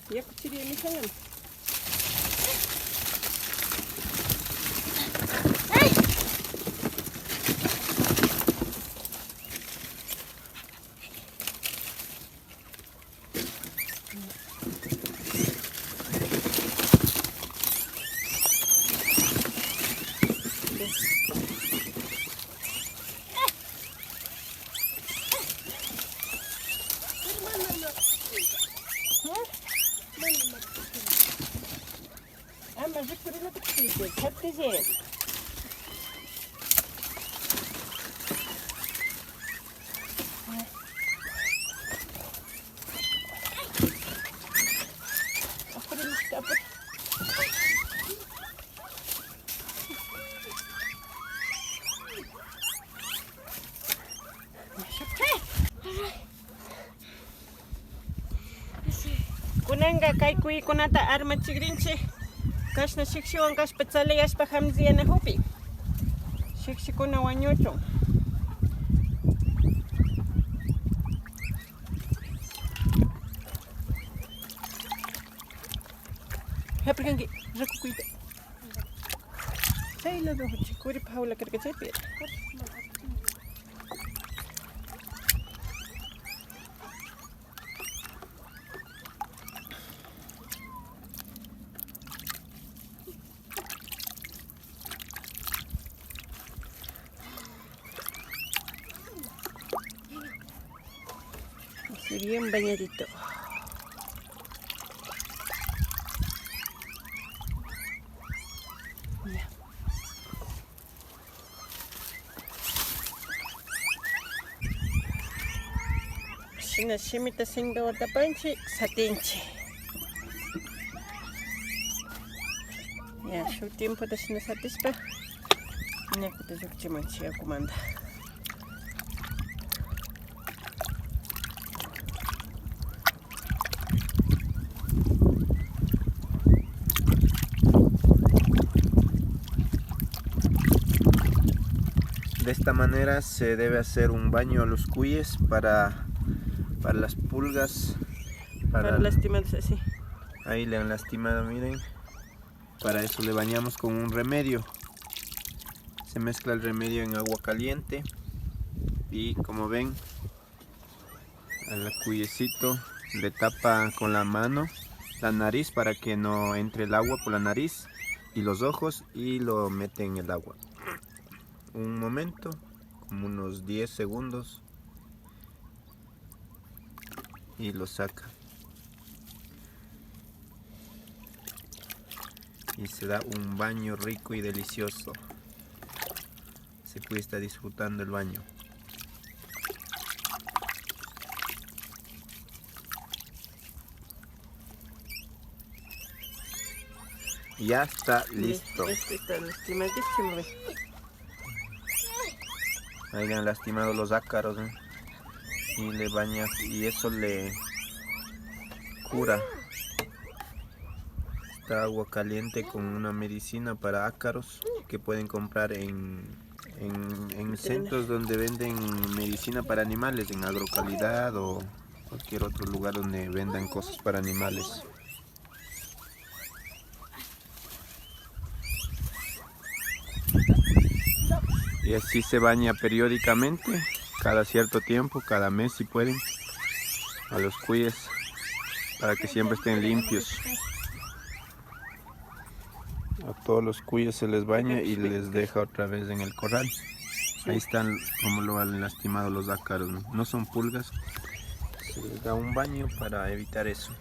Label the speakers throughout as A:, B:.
A: Ya kuchiri ni sangan. Ama zikirina tukisi, çatlıcı. Aferin işte, aferin. Kunanga kay kuy kunata arma chigrinche. Kashna shikshiwan kash petzaleyashpa hamziyana hupi. Shikshikuna wañuchun. Haprikangi, rakukuyta. Sayla do chikuri paula karkachepi. Bien bañadito. Ya. Shina shimita singa watapanchi satinchi. Ya, shu tiempo de shina satispa. Nyakuta yukchimanchi akumanda.
B: De esta manera se debe hacer un baño a los cuyes para las pulgas.
A: Para lastimarse, sí.
B: Ahí le han lastimado, miren. Para eso le bañamos con un remedio. Se mezcla el remedio en agua caliente. Y como ven, al cuyecito le tapa con la mano la nariz para que no entre el agua por la nariz y los ojos, y lo mete en el agua. Un momento, como unos 10 segundos, y lo saca y se da un baño rico y delicioso. Se puede estar disfrutando el baño. Ya está listo.
A: Este está lastimadísimo.
B: Ahí le han lastimado los ácaros, ¿eh? Y le baña, y eso le cura. Esta agua caliente con una medicina para ácaros que pueden comprar en centros donde venden medicina para animales, en Agrocalidad o cualquier otro lugar donde vendan cosas para animales. Y así se baña periódicamente, cada cierto tiempo, cada mes si pueden, a los cuyes, para que siempre estén limpios. A todos los cuyes se les baña y les deja otra vez en el corral. Ahí están como lo han lastimado los ácaros, ¿no? No son pulgas, se les da un baño para evitar eso.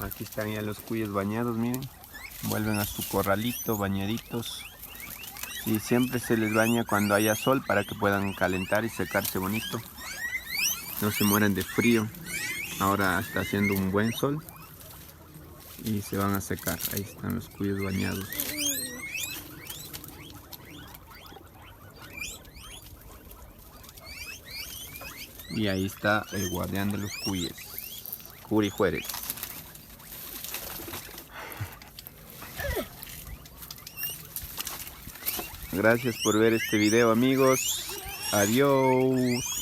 B: Aquí están ya los cuyes bañados, miren. Vuelven a su corralito, bañaditos. Y siempre se les baña cuando haya sol para que puedan calentar y secarse bonito. No se mueran de frío. Ahora está haciendo un buen sol. Y se van a secar. Ahí están los cuyes bañados. Y ahí está el guardián de los cuyes, Curi Juárez. Gracias por ver este video, amigos. Adiós.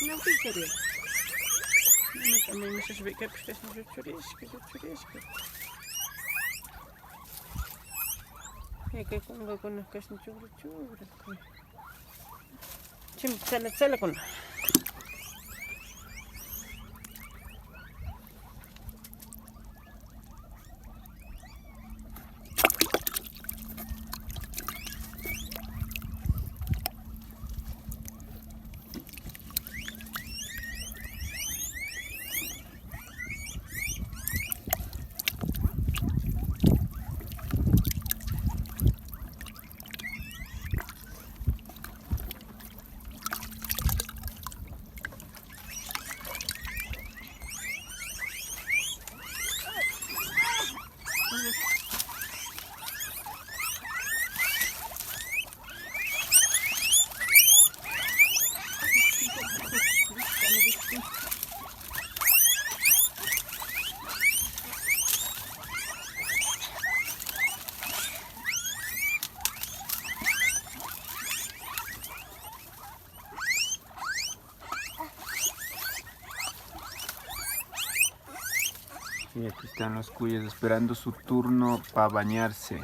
A: Não fica bem. Mas também me sabes que é porque estás nos churiscos. É que com as caixas de churro. Chim, sala com.
B: Y aquí están los cuyes esperando su turno para bañarse.